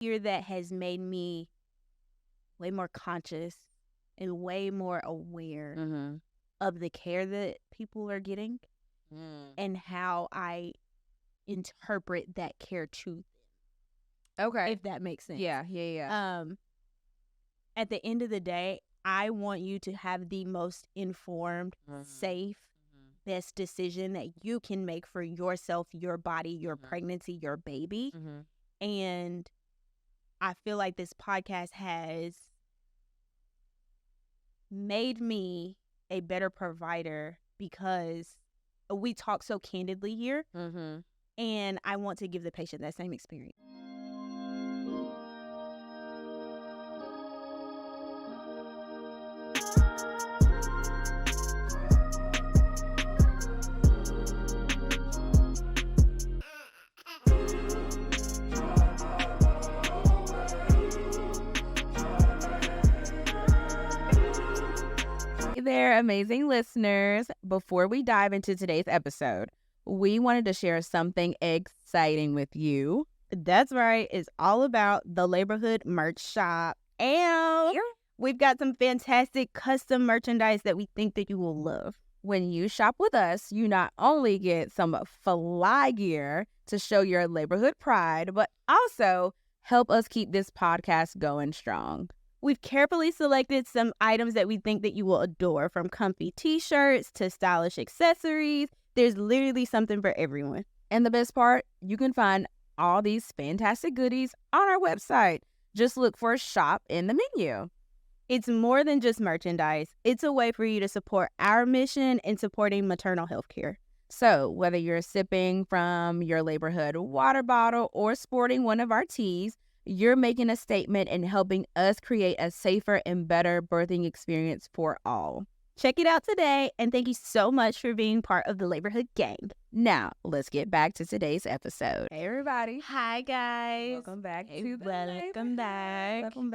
year that has made me way more conscious and way more aware of the care that people are getting and how I interpret that care to them. Okay. If that makes sense. Yeah. At the end of the day, I want you to have the most informed, safe, best decision that you can make for yourself, your body, your pregnancy, your baby. And I feel like this podcast has made me a better provider because we talk so candidly here. And I want to give the patient that same experience. Hey there, amazing listeners. Before we dive into today's episode, we wanted to share something exciting with you. That's right. It's all about the Laborhood merch shop. And we've got some fantastic custom merchandise that we think that you will love. When you shop with us, you not only get some fly gear to show your Laborhood pride, but also help us keep this podcast going strong. We've carefully selected some items that we think that you will adore, from comfy t-shirts to stylish accessories. There's literally something for everyone. And the best part, you can find all these fantastic goodies on our website. Just look for shop in the menu. It's more than just merchandise. It's a way for you to support our mission in supporting maternal health care. So whether you're sipping from your Laborhood water bottle or sporting one of our teas, you're making a statement and helping us create a safer and better birthing experience for all. Check it out today, and thank you so much for being part of the Laborhood gang. Now, let's get back to today's episode. Hey, everybody. Hi, guys. Welcome back Hey, to the welcome back. Welcome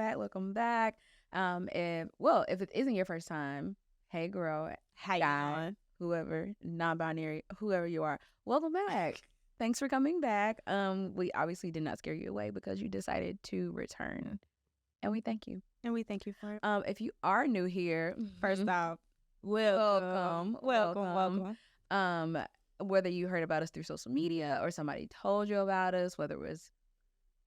back. If it isn't your first time, hey, girl, How guy, you doing? whoever, non-binary, whoever you are, welcome back. Thanks for coming back. We obviously did not scare you away because you decided to return, and we thank you. And we thank you for it. If you are new here, First off, welcome. welcome. Whether you heard about us through social media or somebody told you about us, whether it was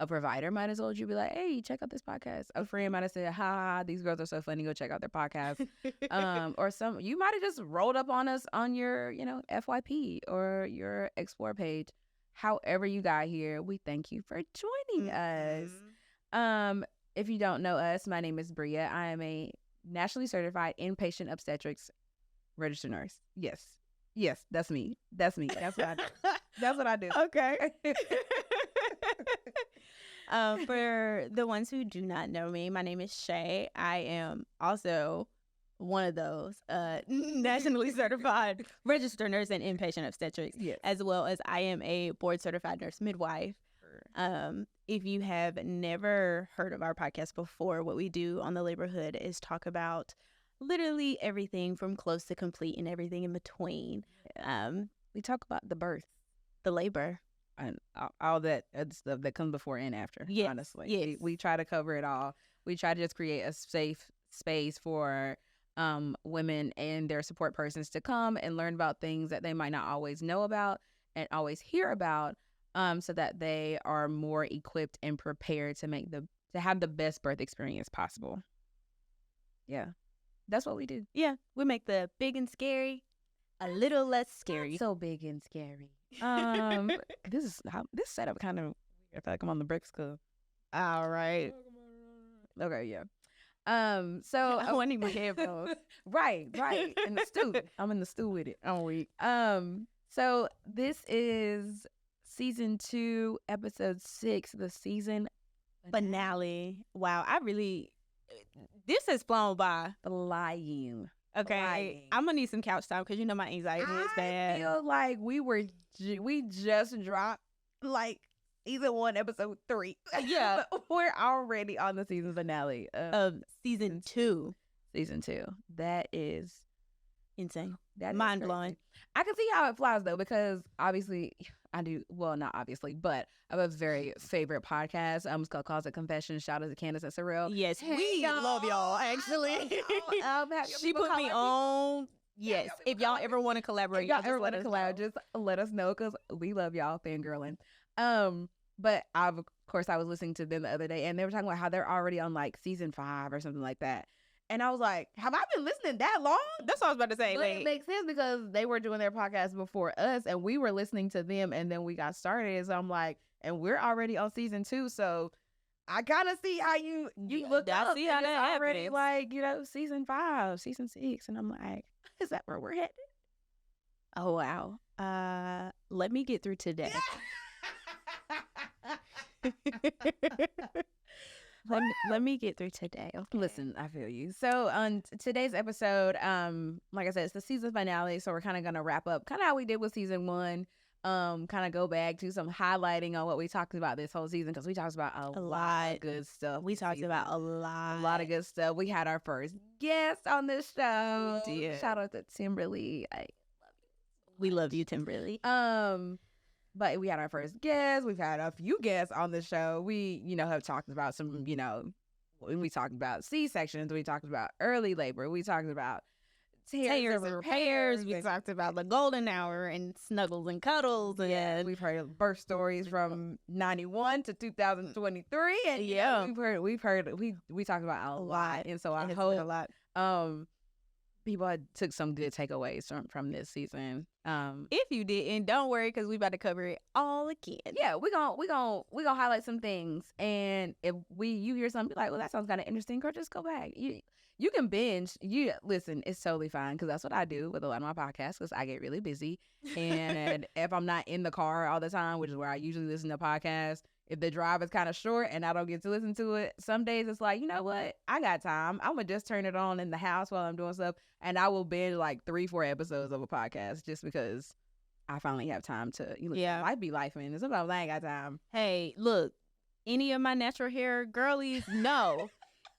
a provider might have told you, be like, hey, check out this podcast. A friend might have said, ha, these girls are so funny, go check out their podcast. Or you might have just rolled up on us on your, FYP or your Explore page. However you got here, we thank you for joining us. If you don't know us, my name is Briea. I am a nationally certified inpatient obstetrics registered nurse. Yes, that's me. That's what I do. That's what I do. Okay. For the ones who do not know me, my name is Shay. I am also one of those nationally certified registered nurse in inpatient obstetrics, as well as I am a board certified nurse midwife. If you have never heard of our podcast before, what we do on the Laborhood is talk about literally everything from close to complete and everything in between. We talk about the birth, the labor, and all that stuff that comes before and after. Yes. Honestly, yes. We try to cover it all. We try to just create a safe space for women and their support persons to come and learn about things that they might not always know about and always hear about, so that they are more equipped and prepared to have the best birth experience possible. Yeah, that's what we do. Yeah, we make the big and scary a little less scary. Not so big and scary. This setup kind of, I feel like I'm on the Bricks Club. All right. Okay, yeah. So I want to my headphones. right. In the stew. I'm in the stew with it. I'm weak. So this is season 2, episode 6, the season finale. Wow, this has flown by. Flying. Okay, I'm gonna need some couch time because my anxiety is bad. I feel like we just dropped like season 1, episode 3. Yeah, we're already on the season finale of season 2. Season 2. That is insane. That mind blowing. I can see how it flies though, because obviously I do, well, not obviously, but I have a very favorite podcast. It's called Closet Confessions. Shout out to Candace and Sorrel. Yes, Hey, we y'all. love y'all, actually. She put me on. Yes, if y'all ever want to collaborate, if y'all just ever let want to us collab, know. just let us know because we love y'all fangirling. But of course, I was listening to them the other day, and they were talking about how they're already on like season 5 or something like that. And I was like, have I been listening that long? That's what I was about to say. But it makes sense because they were doing their podcast before us, and we were listening to them, and then we got started. So I'm like, and we're already on season 2, so I kind of see how you look I up. see how and that it's already happens. like, season 5, season 6, and I'm like, is that where we're headed? Oh wow. Let me get through today. Let me get through today. Okay. Listen, I feel you. So on today's episode, like I said, it's the season finale, so we're kind of gonna wrap up kind of how we did with season 1. Kind of go back to some highlighting on what we talked about this whole season, because we talked about a lot of good stuff. We talked about a lot of good stuff. We had our first guest on this show. We did. Shout out to Timberly. We love you, Timberly. But we had our first guest. We've had a few guests on the show. We, have talked about some, we talked about C-sections. We talked about early labor. We talked about tears and repairs. We talked about the golden hour and snuggles and cuddles. And we've heard birth stories from 91 to 2023. And yeah, we talked about a lot. And so I hope a lot. People took some good takeaways from this season. If you didn't, don't worry, because we about to cover it all again. Yeah, we gonna highlight some things, and if you hear something like, well, that sounds kind of interesting, girl, just go back. You can binge. You listen, it's totally fine, because that's what I do with a lot of my podcasts, because I get really busy, and if I'm not in the car all the time, which is where I usually listen to podcasts, if the drive is kind of short and I don't get to listen to it, some days it's like, you know what? I got time. I'm going to just turn it on in the house while I'm doing stuff. And I will binge like 3-4 episodes of a podcast just because I finally have time to, life be life, man. Sometimes I ain't got time. Hey, look, any of my natural hair girlies know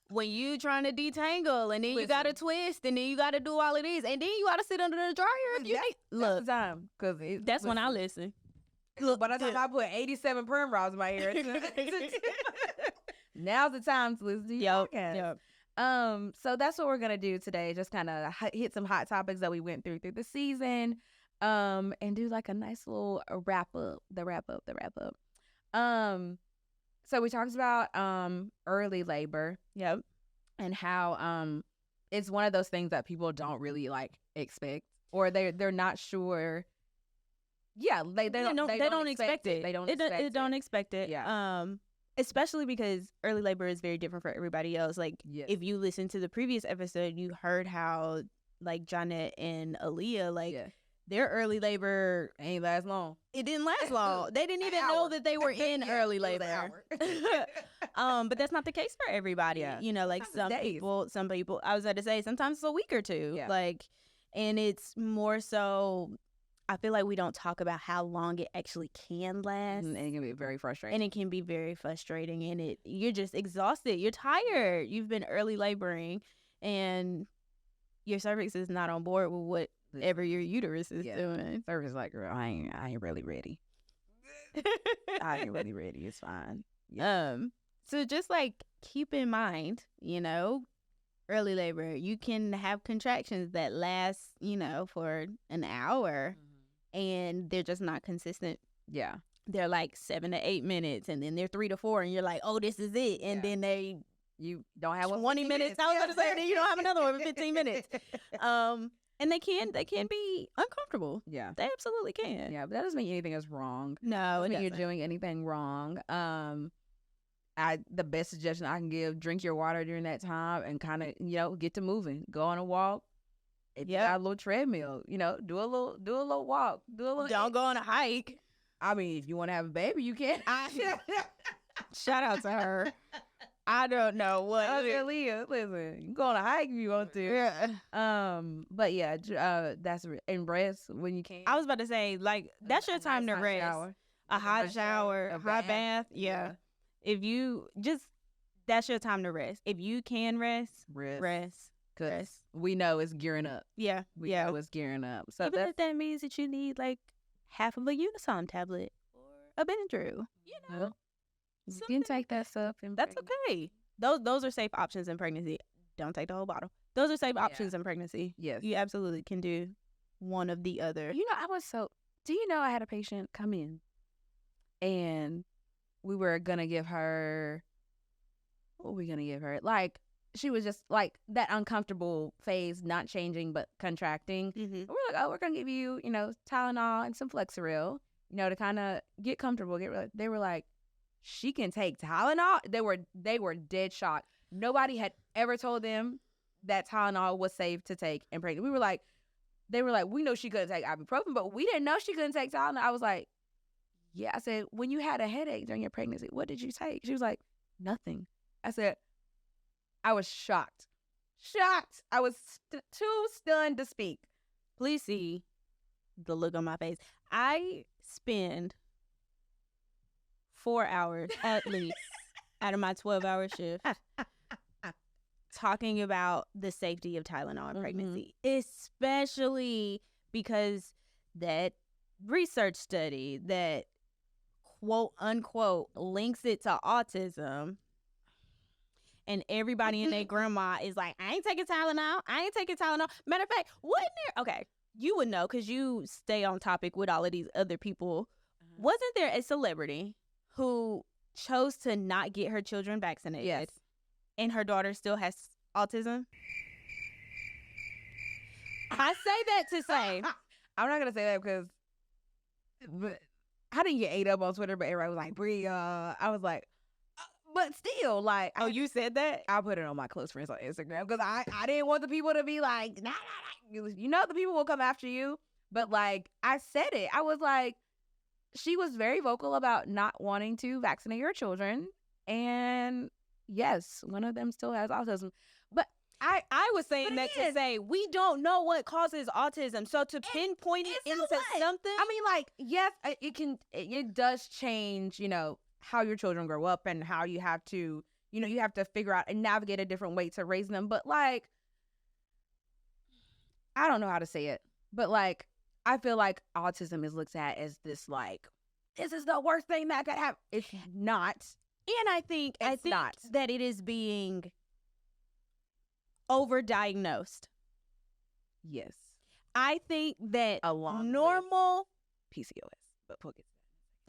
when you trying to detangle and then you got to twist and then you got to do all of these and then you got to sit under the dryer. Look, that's the time. That's when I listen. Look, by the time I put 87 perm rods in my hair, now's the time to listen to your podcast. Yep. So that's what we're gonna do today. Just kind of hit some hot topics that we went through the season, and do like a nice little wrap up. So we talked about early labor. Yep. And how it's one of those things that people don't really like expect, or they're not sure. Yeah, they don't expect it. They don't expect it. Yeah. Especially because early labor is very different for everybody else. Like, if you listen to the previous episode, you heard how, like, Jonette and Aaliyah, their early labor ain't last long. It didn't last long. They didn't even know that they were in early labor. But that's not the case for everybody. Yeah. Like some people, I was about to say, sometimes it's a week or two. Yeah. Like, and it's more so, I feel like we don't talk about how long it actually can last. And it can be very frustrating. And you're just exhausted. You're tired. You've been early laboring and your cervix is not on board with whatever your uterus is doing. Cervix is like, girl, I ain't really ready. I ain't really ready. It's fine. Yeah. So just like keep in mind, early labor, you can have contractions that last, for an hour. And they're just not consistent. Yeah. They're like 7 to 8 minutes, and then they're 3 to 4, and you're like, oh, this is it. And then you don't have 20 minutes. I was about to say, then you don't have another one for 15 minutes. And they can be uncomfortable. Yeah. They absolutely can. Yeah, but that doesn't mean anything is wrong. No, it doesn't mean you're doing anything wrong. The best suggestion I can give, drink your water during that time and kind of, get to moving. Go on a walk. If you got a little treadmill, do a little walk. Don't go on a hike. I mean, if you want to have a baby, you can. Shout out to her. I don't know what. Leah, listen, you can go on a hike if you want to. Yeah. But yeah, that's and rest when you can. I was about to say, like, that's your time to rest. A hot shower, a hot bath. Yeah. If you that's your time to rest. If you can rest. Because we know it's gearing up. Yeah. We know it's gearing up. So even if that means that you need like half of a Unisom tablet or a Benadryl. You know, You can take that stuff. And that's okay. Those are safe options in pregnancy. Don't take the whole bottle. Those are safe options in pregnancy. Yes. You absolutely can do one of the other. You know, do you know I had a patient come in and we were going to give her, what were we going to give her? Like, she was just like that uncomfortable phase, not changing, but contracting. Mm-hmm. We're like, oh, we're going to give you, Tylenol and some Flexeril, to kind of get comfortable. They were like, she can take Tylenol? They were dead shocked. Nobody had ever told them that Tylenol was safe to take in pregnancy. They were like, we know she couldn't take ibuprofen, but we didn't know she couldn't take Tylenol. I was like, yeah. I said, when you had a headache during your pregnancy, what did you take? She was like, nothing. I said, I was shocked. I was too stunned to speak. Please see the look on my face. I spend 4 hours at least out of my 12-hour shift talking about the safety of Tylenol in pregnancy, especially because that research study that quote unquote links it to autism, and everybody and their grandma is like, I ain't taking Tylenol. Matter of fact, wasn't there? Okay, you would know because you stay on topic with all of these other people. Wasn't there a celebrity who chose to not get her children vaccinated? Yes. And her daughter still has autism? I say that to say, I'm not going to say that because I didn't get ate up on Twitter, but everybody was like, Briea. I was like, but still, like. Oh, you said that? I put it on my close friends on Instagram because I didn't want the people to be like, nah. The people will come after you. But, like, I said it. I was like, she was very vocal about not wanting to vaccinate her children. And, yes, one of them still has autism. But I was saying that to say we don't know what causes autism. So to pinpoint it into something. I mean, like, yes, it does change, how your children grow up and how you have to, you have to figure out and navigate a different way to raise them. But, like, I don't know how to say it. But, like, I feel like autism is looked at as this, like, this is the worst thing that could happen. It's not. And I think not. That it is being overdiagnosed. Yes. I think that Along normal PCOS, but we'll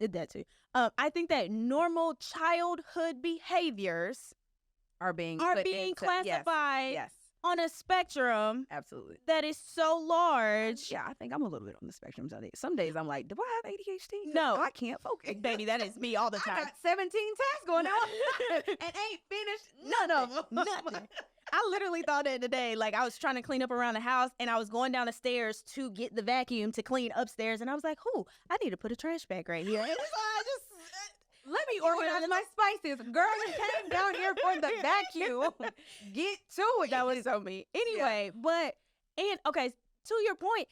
get that too. I think that normal childhood behaviors are being classified yes. on a spectrum absolutely that is so large. Yeah, I think I'm a little bit on the spectrum. Some days I'm like, do I have ADHD? No, I can't focus. Baby, that is me all the time. I got 17 tasks going on and ain't finished none of them. Nothing. I literally thought that today, like I was trying to clean up around the house and I was going down the stairs to get the vacuum to clean upstairs, and I was like, I need to put a trash bag right here. And let me organize my spices. Girl, you came down here for the vacuum. Get to it. That was so me. Anyway, okay, to your point,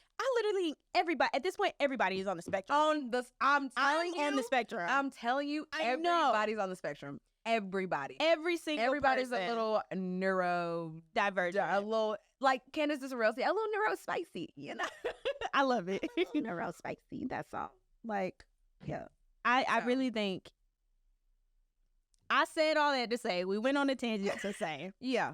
everybody, at this point, everybody is on the spectrum. I'm telling you. On the spectrum. I'm telling you, everybody's on the spectrum. Everybody. Everybody's person. A little neurodivergent. A little, like Candace is a little neurospicy, I love it. Neurospicy, that's all. Like, yeah. I really think I said all that to say, we went on a tangent to say, yeah,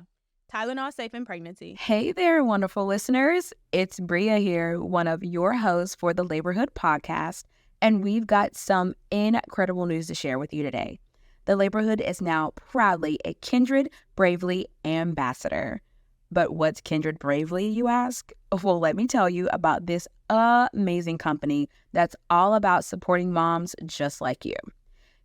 Tylenol safe in pregnancy. Hey there, wonderful listeners. It's Briea here, one of your hosts for the Laborhood Podcast, and we've got some incredible news to share with you today. The Laborhood is now proudly a Kindred Bravely ambassador. But what's Kindred Bravely, you ask? Well, let me tell you about this amazing company that's all about supporting moms just like you.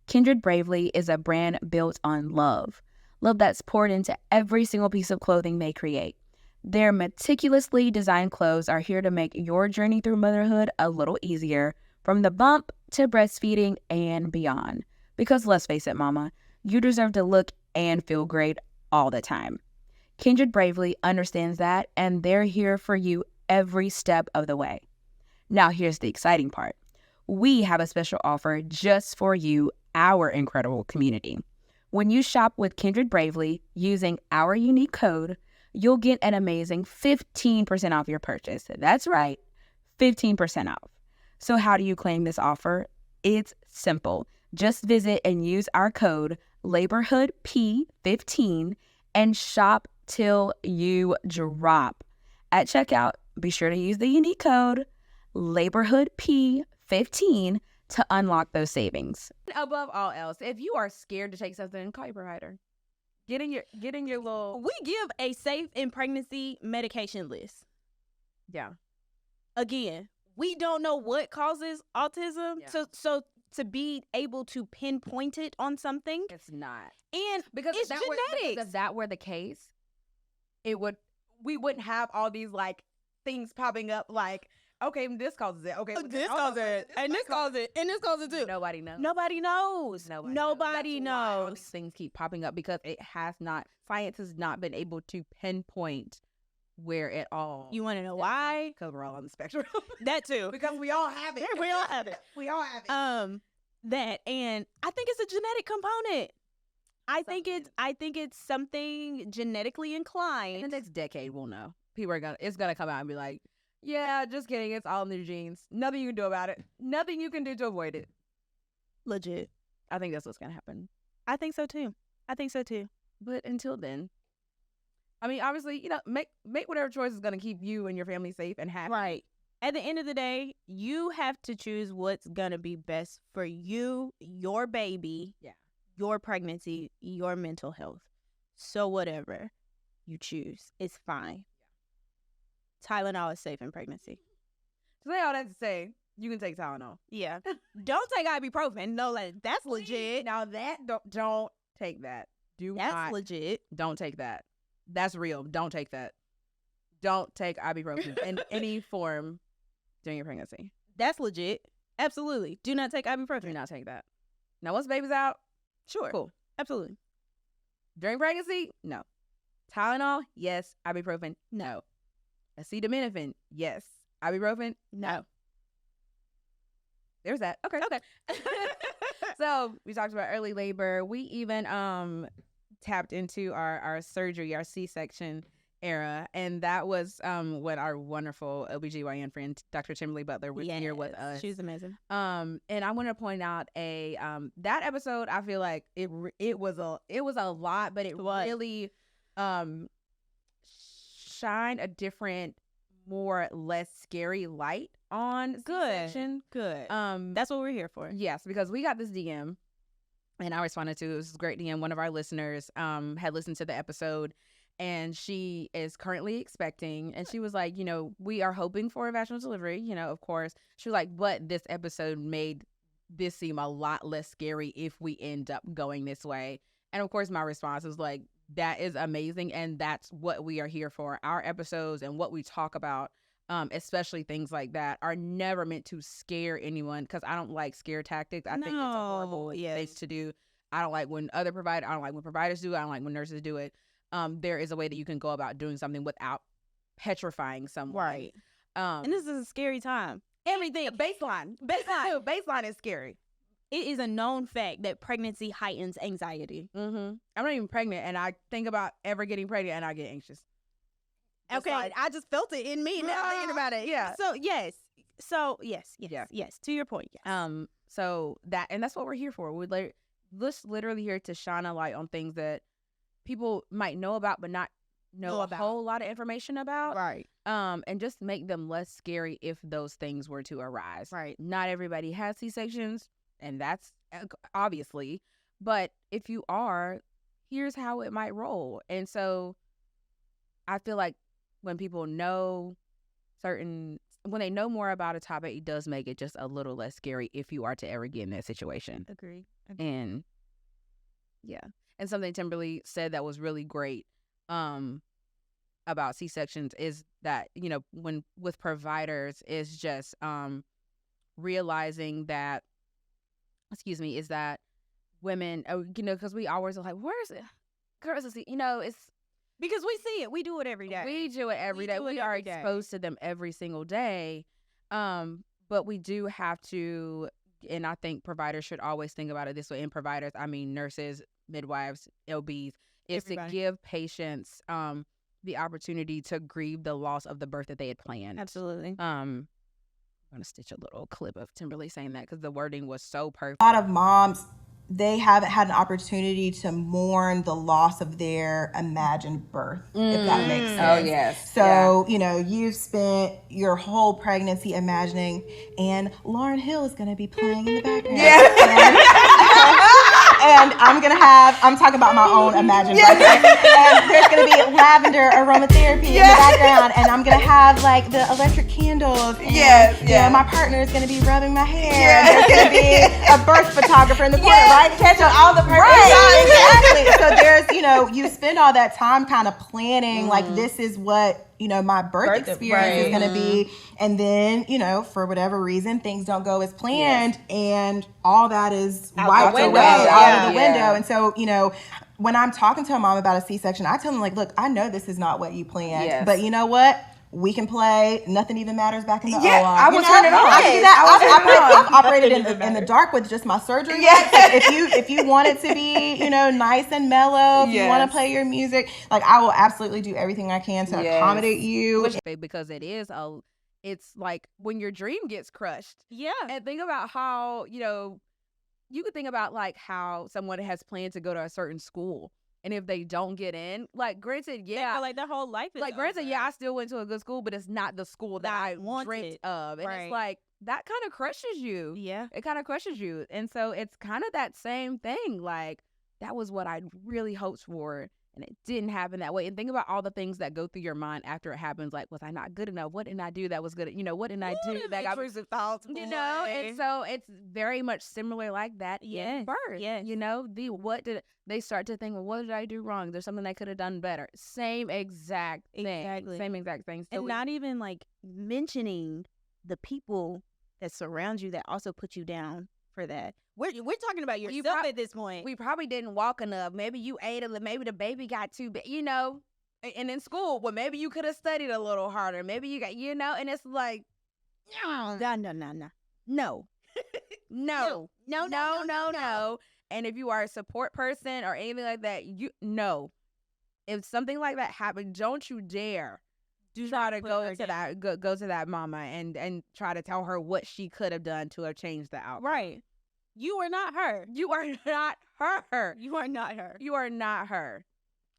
Kindred Bravely is a brand built on love that's poured into every single piece of clothing they create. Their meticulously designed clothes are here to make your journey through motherhood a little easier, from the bump to breastfeeding and beyond. Because let's face it, mama, you deserve to look and feel great all the time. Kindred Bravely understands that, and they're here for you every step of the way. Now, here's the exciting part. We have a special offer just for you, our incredible community. When you shop with Kindred Bravely using our unique code, you'll get an amazing 15% off your purchase. That's right, 15% off. So how do you claim this offer? It's simple. Just visit and use our code LaborhoodP15 and shop till you drop. At checkout, be sure to use the unique code LaborhoodP15 to unlock those savings. Above all else, if you are scared to take something, call your provider. Get in your little. We give a safe in pregnancy medication list. Yeah. Again, we don't know what causes autism, so to be able to pinpoint it on something, It's not. and Because it's because genetics. if that were the case, we wouldn't have all these like things popping up like, okay, this causes it. Okay, This causes it, and this causes it, and this causes it too. Nobody knows. Nobody knows. Nobody That's why all knows. these things keep popping up, because science has not been able to pinpoint where it all. You want to know why? Because we're all on the spectrum. That too. Because we all have it. We all have it. We all have it. That, and I think it's a genetic component. I think it's something genetically In inclined. the next decade, we'll know. It's gonna come out and be like, yeah, just kidding. It's all in their genes. Nothing you can do about it. Nothing you can do to avoid it. Legit. I think that's what's gonna happen. I think so too. But until then, I mean, obviously, make whatever choice is gonna keep you and your family safe and happy. Right. At the end of the day, you have to choose what's gonna be best for you, your baby, your pregnancy, your mental health. So whatever you choose, it's fine. Tylenol is safe in pregnancy. To say all that to say, you can take Tylenol. Yeah. Don't take ibuprofen. No, that's legit. Now that don't take that. That's legit. Don't take that. That's real. Don't take that. Don't take ibuprofen in any form during your pregnancy. That's legit. Absolutely. Do not take ibuprofen. Do not take that. Now, once baby's out, Sure. cool. Absolutely. During pregnancy, no. Tylenol, yes. Ibuprofen, no. Acetaminophen, yes. Ibuprofen, No. there's that. Okay. So we talked about early labor. We even tapped into our surgery, our C-section era, and that was when our wonderful OBGYN friend Dr. Kimberly Butler was here with us. She was amazing. And I want to point out that episode. I feel like it was a lot, but it really shined a different, less scary light on C-section. Good. That's what we're here for. Yes, because we got this DM, and I responded to it. It was a great DM. One of our listeners had listened to the episode, and she is currently expecting, and she was like, we are hoping for a vaginal delivery, of course. She was like, but this episode made this seem a lot less scary if we end up going this way. And of course, my response was like, that is amazing, and that's what we are here for. Our episodes and what we talk about, especially things like that, are never meant to scare anyone, because I don't like scare tactics. I think it's a horrible thing to do. I don't like when providers do it. I don't like when nurses do it. There is a way that you can go about doing something without petrifying someone. Right. And this is a scary time. Everything. Baseline is scary. It is a known fact that pregnancy heightens anxiety. Mm-hmm. I'm not even pregnant, and I think about ever getting pregnant, and I get anxious. Okay, I just felt it in me now thinking about it. Yeah. So yes. Yes. To your point. Yes. So that's what we're here for. We're just literally here to shine a light on things that people might know about, but not know a whole lot of information about. Right. And just make them less scary if those things were to arise. Right. Not everybody has C-sections, and that's obviously, but if you are, here's how it might roll. And so I feel like when people know when they know more about a topic, it does make it just a little less scary if you are to ever get in that situation. Agreed. And yeah. And something Timberly said that was really great about C-sections is that, when with providers is just realizing that, is that women, because we always are like, where's it? Girls, it's because we see it. We do it every day. We do it every day. We are exposed to them every single day. But we do have to, and I think providers should always think about it this way. And providers, I mean nurses, midwives, LBs, is to give patients the opportunity to grieve the loss of the birth that they had planned. Absolutely. going to stitch a little clip of Timberly saying that because the wording was so perfect. A lot of moms, they haven't had an opportunity to mourn the loss of their imagined birth, if that makes sense. Oh, yes. So, you've spent your whole pregnancy imagining, and Lauryn Hill is going to be playing in the background. And I'm talking about my own imagined birth. And there's going to be lavender aromatherapy in the background, and I'm going to have like the electric candles. And, my partner is going to be rubbing my hair. And there's going to be a birth photographer in the corner, right? Catch on all the perfect exactly. So there's, you spend all that time kind of planning, like this is what, my birth experience is going to be. And then, for whatever reason, things don't go as planned and all that is wiped away out of the window. And so, when I'm talking to a mom about a C-section, I tell them like, look, I know this is not what you planned, but you know what? We can play. Nothing even matters back in the OR. I will turn it on. I can do that. I've operated in the dark with just my surgery. If you want it to be, nice and mellow, if you want to play your music, like I will absolutely do everything I can to accommodate you. Because it's like when your dream gets crushed. Yeah. And think about how, you could think about like how someone has planned to go to a certain school. And if they don't get in, like granted, like their whole life is like granted, over. I still went to a good school, but it's not the school that I dreamt of. And it's like that kind of crushes you. Yeah. It kind of crushes you. And so it's kind of that same thing. Like that was what I really hoped for. And it didn't happen that way. And think about all the things that go through your mind after it happens. Like, was I not good enough? What didn't I do that was good? What didn't I do that got intrusive thoughts? And so it's very much similar like that in birth. Yes. They start to think, well, what did I do wrong? There's something I could have done better. Same exact thing. Exactly. Same exact thing. So and not even like mentioning the people that surround you that also put you down for that. We're talking about yourself at this point. We probably didn't walk enough. Maybe you ate a little. Maybe the baby got too big. And in school, well, maybe you could have studied a little harder. Maybe you got, and it's like, no. No. And if you are a support person or anything like that, if something like that happened, don't you dare try to go to that mama and try to tell her what she could have done to have changed the outcome. Right. You are not her. You are not her. You are not her. You are not her.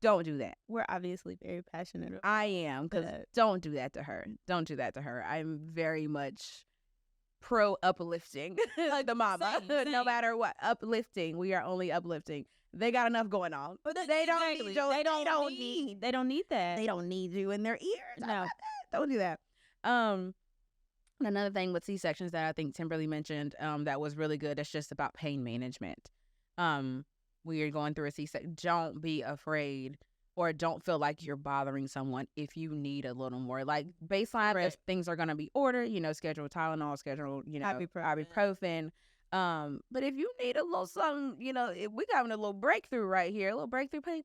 Don't do that. We're obviously very passionate. I am, because don't do that to her. Don't do that to her. I'm very much pro uplifting the mama. Same. No matter what, uplifting. We are only uplifting. They got enough going on. They don't need you. They don't need that. They don't need you in their ears. No, don't do that. Another thing with C-sections that I think Timberly mentioned that was really good, that's just about pain management. When you're going through a C-section, don't be afraid or don't feel like you're bothering someone if you need a little more. Like baseline, if things are going to be ordered, schedule Tylenol, schedule, ibuprofen. But if you need a little something, if we got a little breakthrough right here, a little breakthrough pain,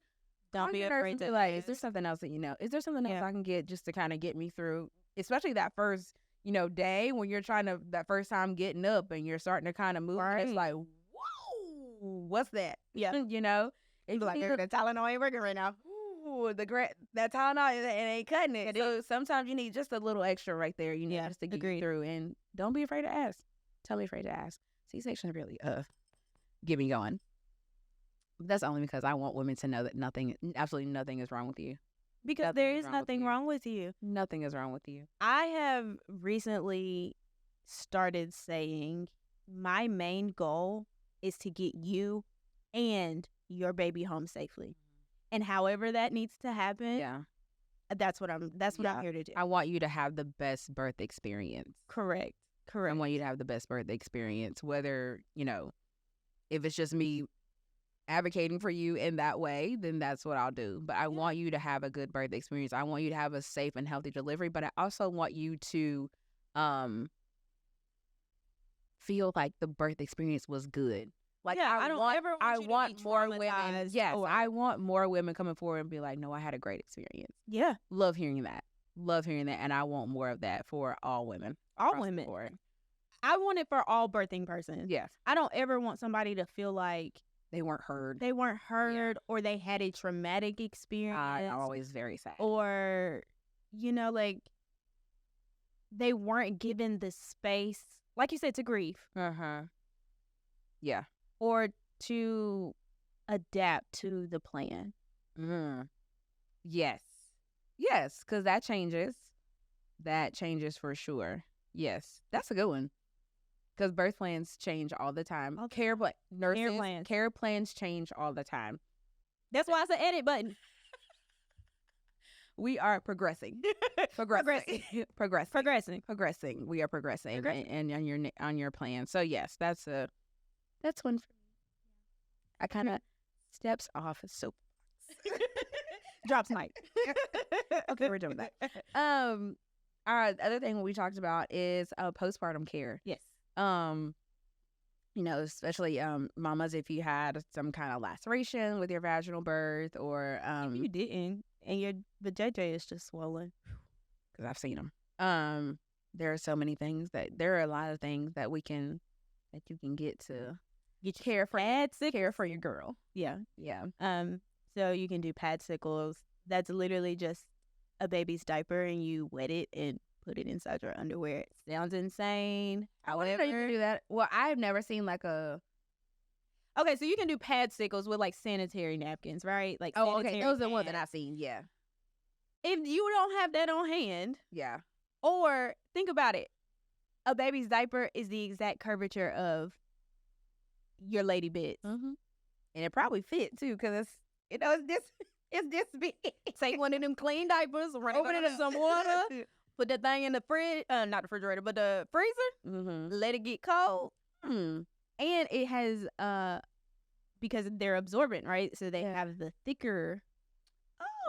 don't be afraid to like, is there something else is there something else I can get just to kind of get me through, especially that first day when you're that first time getting up and you're starting to kind of move. It's like, whoa, what's that? Yeah. It's like the Tylenol ain't working right now. Ooh, that Tylenol, it ain't cutting it. So sometimes you need just a little extra right there. Just to get you through. And don't be afraid to ask. Tell me afraid to ask. C-section really get me going. That's only because I want women to know that absolutely nothing is wrong with you. Because there is nothing wrong with you. Nothing is wrong with you. I have recently started saying my main goal is to get you and your baby home safely. And however that needs to happen, that's what I'm here to do. I want you to have the best birth experience. Correct. I want you to have the best birth experience, whether, if it's just me advocating for you in that way, then that's what I'll do. But I want you to have a good birth experience. I want you to have a safe and healthy delivery, but I also want you to feel like the birth experience was good. Like I want more women. Yes, I want more women coming forward and be like, no, I had a great experience. Yeah. Love hearing that. And I want more of that for all women. All women. I want it for all birthing persons. Yes. I don't ever want somebody to feel like they weren't heard. Or they had a traumatic experience. I'm always very sad. Or, like, they weren't given the space, like you said, to grieve. Yeah. Or to adapt to the plan. Yes, because that changes. That changes for sure. Yes, that's a good one. Because birth plans change all the time. Okay. Care plans change all the time. That's why it's an edit button. We are progressing. Progressing. We are progressing and on your plan. So yes, that's one for me. I kind of steps off a soapbox. Drops mic. Okay, we're doing that. Our other thing we talked about is postpartum care. Yes. Especially mamas, if you had some kind of laceration with your vaginal birth, or if you didn't, and your vajayjay is just swollen, because I've seen them. There are so many things there are a lot of things that you can get to get care for your girl. Yeah. So you can do pad sickles. That's literally just a baby's diaper, and you wet it and put it inside your underwear. It sounds insane. However, you can do that. Well, I've never seen like a. Okay, so you can do pad sickles with like sanitary napkins, right? Like okay, those are the ones that I've seen. Yeah. If you don't have that on hand, yeah. Or think about it, a baby's diaper is the exact curvature of your lady bits, and it probably fit too, because it's this big. Take one of them clean diapers, open it in some water, put that thing in the fridge, not the refrigerator, but the freezer. Let it get cold, and it has because they're absorbent, right? So they have the thicker,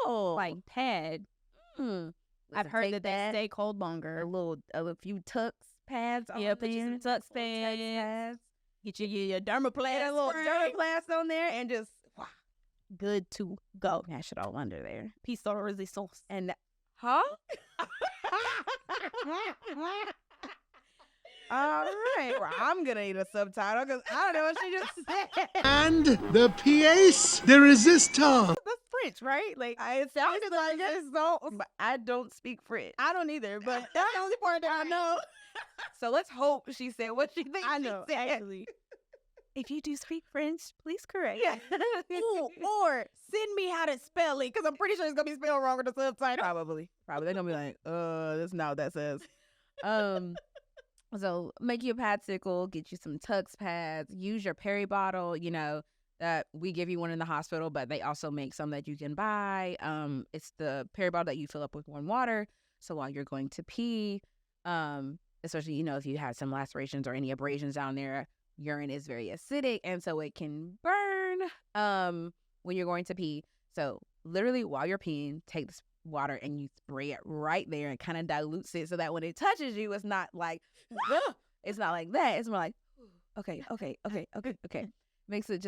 like pad. I've heard that they stay cold longer. A few tux pads. Put you some tux pads. Get your dermaplast, a little dermaplast on there, and just good to go. Mash it all under there. Piece de resistance. And all right. Well, I'm gonna need a subtitle because I don't know what she just said. And the pièce de résistance. That's French, right? Like it sounded like it's so, but I don't speak French. I don't either, but that's the only part that I know. So let's hope she said what she thinks. I know, actually. If you do speak French, please correct. Yeah. or send me how to spell it, because I'm pretty sure it's gonna be spelled wrong with the subtitle. Probably. They're gonna be like, that's not what that says. So make you a pad sickle, get you some tux pads, use your peri bottle. That we give you one in the hospital, but they also make some that you can buy. It's the peri bottle that you fill up with warm water. So while you're going to pee, especially, if you had some lacerations or any abrasions down there, urine is very acidic, and so it can burn when you're going to pee. So literally while you're peeing, take this water and you spray it right there and kind of dilutes it so that when it touches you, it's not like, it's not like that. It's more like, okay. Makes it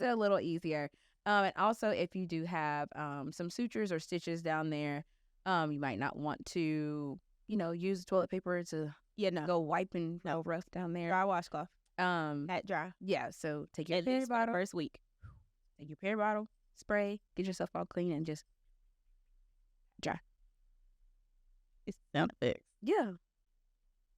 a little easier. And also if you do have some sutures or stitches down there, you might not want to, use toilet paper to go wiping rough down there. Dry washcloth. Pat dry. Yeah, so take your peri bottle first week. Take your peri bottle, spray, get yourself all clean, and just dry. It sounds big. Yeah.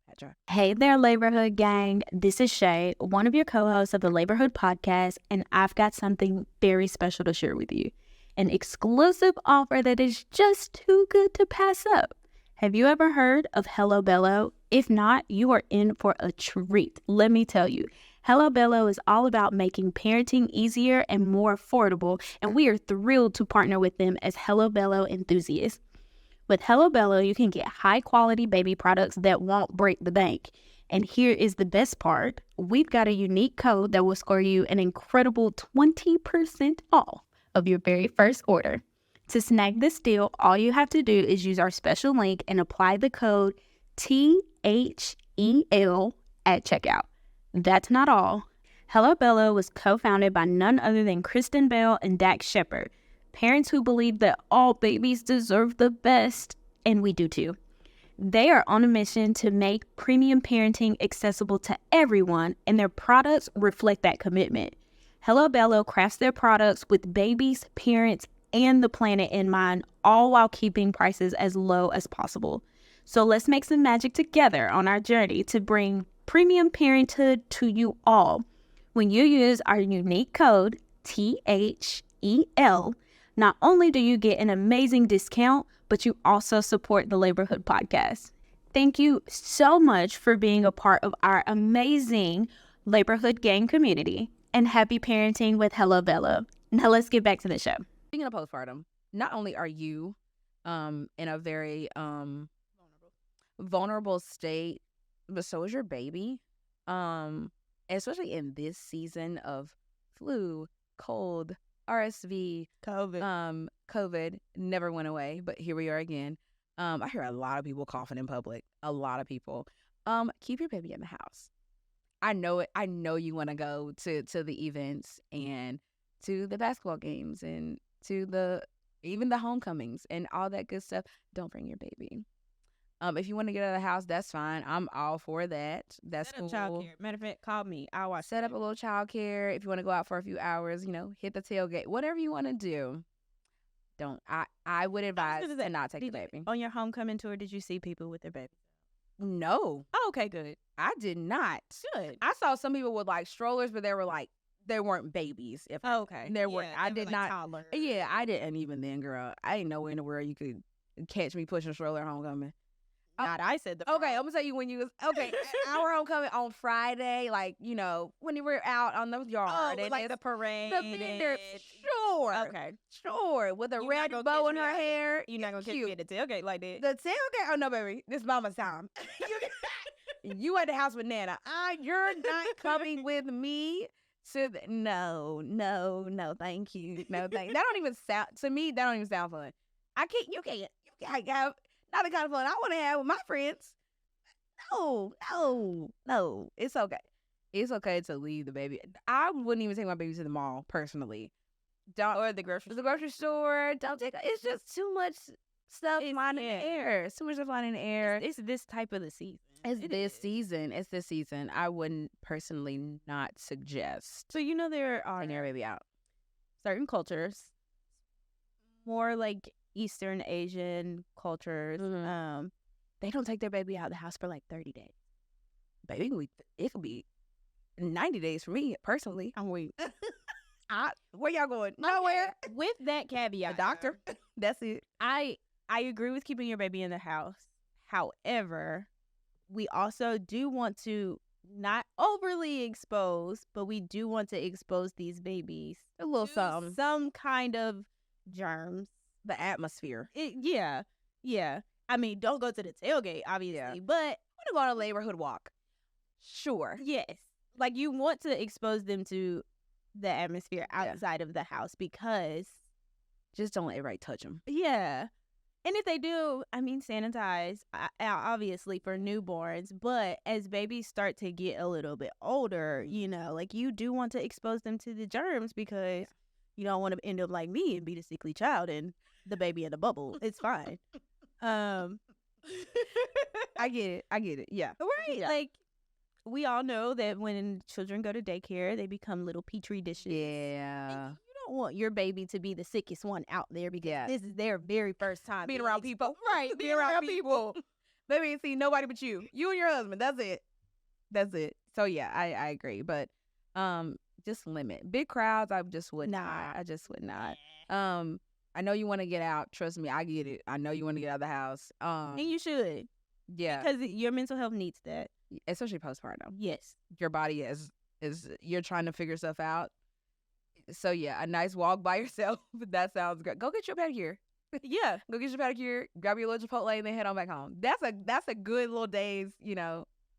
Pat dry. Hey there, Laborhood gang. This is Shay, one of your co-hosts of the Laborhood Podcast, and I've got something very special to share with you. An exclusive offer that is just too good to pass up. Have you ever heard of Hello Bello? If not, you are in for a treat. Let me tell you. Hello Bello is all about making parenting easier and more affordable, and we are thrilled to partner with them as Hello Bello enthusiasts. With Hello Bello, you can get high-quality baby products that won't break the bank. And here is the best part. We've got a unique code that will score you an incredible 20% off of your very first order. To snag this deal, all you have to do is use our special link and apply the code THEL at checkout. That's not all. Hello Bello was co-founded by none other than Kristen Bell and Dax Shepard, parents who believe that all babies deserve the best, and we do too. They are on a mission to make premium parenting accessible to everyone, and their products reflect that commitment. Hello Bello crafts their products with babies, parents, and the planet in mind, all while keeping prices as low as possible. So let's make some magic together on our journey to bring premium parenthood to you all. When you use our unique code, THEL, not only do you get an amazing discount, but you also support the Laborhood Podcast. Thank you so much for being a part of our amazing Laborhood gang community, and happy parenting with Hello Bella. Now let's get back to the show. Speaking of postpartum, not only are you in a very vulnerable state, but so is your baby. Especially in this season of flu, cold, RSV, COVID never went away, but here we are again. I hear a lot of people coughing in public. A lot of people. Keep your baby in the house. I know it. I know you want to go to the events and to the basketball games and to even the homecomings and all that good stuff. Don't bring your baby. If you want to get out of the house, that's fine. I'm all for that. That's Set up cool. childcare. Matter of fact, call me. I'll watch. Set up a little childcare. If you want to go out for a few hours, hit the tailgate. Whatever you want to do. Don't. I would advise to not take the baby. On your homecoming tour, did you see people with their baby? No. Oh, okay, good. I did not. Good. I saw some people with like strollers, but they weren't babies. Okay. There were. Yeah, I they did were, not. Toddlers. Yeah, I didn't even then, girl. I didn't know in the world you could catch me pushing a stroller at homecoming. God, I said the Okay, I'm gonna tell you when you was our homecoming on Friday, like when you were out on the yard and like the parade. the vendor, sure, with a You're red not gonna bow catch in me her out. hair. You're not gonna catch Cute. me at the tailgate like that. The tailgate? Oh no, baby, this mama's time. You at the house with Nana. You're not coming with me. No, thank you. No, thank you. That don't even sound to me. That don't even sound fun. You can't have not the kind of fun I want to have with my friends. No. It's okay. It's okay to leave the baby. I wouldn't even take my baby to the mall personally. Or the grocery store. Don't take. It's just too much stuff flying in the air. It's too much stuff flying in the air. It's this type of the season. It's this season. I wouldn't personally not suggest So there are taking your baby out. certain cultures, more like Eastern Asian cultures. Mhm. They don't take their baby out of the house for like 30 days. Baby, it could be 90 days for me personally. I'm weak. Where y'all going? Nowhere. With that caveat, A doctor. That's it. I agree with keeping your baby in the house. However, we also do want to not overly expose, but we do want to expose these babies A little to something. some kind of germs. The atmosphere. Yeah. I mean, don't go to the tailgate, obviously, but I want to go on a neighborhood walk. Sure. yes, like you want to expose them to the atmosphere outside of the house because, Just don't let everybody touch them. yeah. And if they do, I mean, sanitize, obviously, for newborns. But as babies start to get a little bit older, like you do want to expose them to the germs because you don't want to end up like me and be the sickly child and the baby in the bubble. It's fine. I get it. Yeah. Right. Yeah. Like, we all know that when children go to daycare, they become little petri dishes. Yeah. And you don't want your baby to be the sickest one out there because this is their very first time Being around people. Right. Being around people. Baby ain't seen nobody but you. You and your husband. That's it. So yeah, I agree. But just limit. Big crowds, I just would not. I just would not. I know you want to get out. Trust me, I get it. I know you want to get out of the house. And you should. Yeah. Because your mental health needs that. Especially postpartum. Yes. Your body is you're trying to figure stuff out. So yeah, a nice walk by yourself. That sounds great. Go get your pedicure. Yeah. Go get your pedicure, grab your little Chipotle, and then head on back home. That's a good little day's,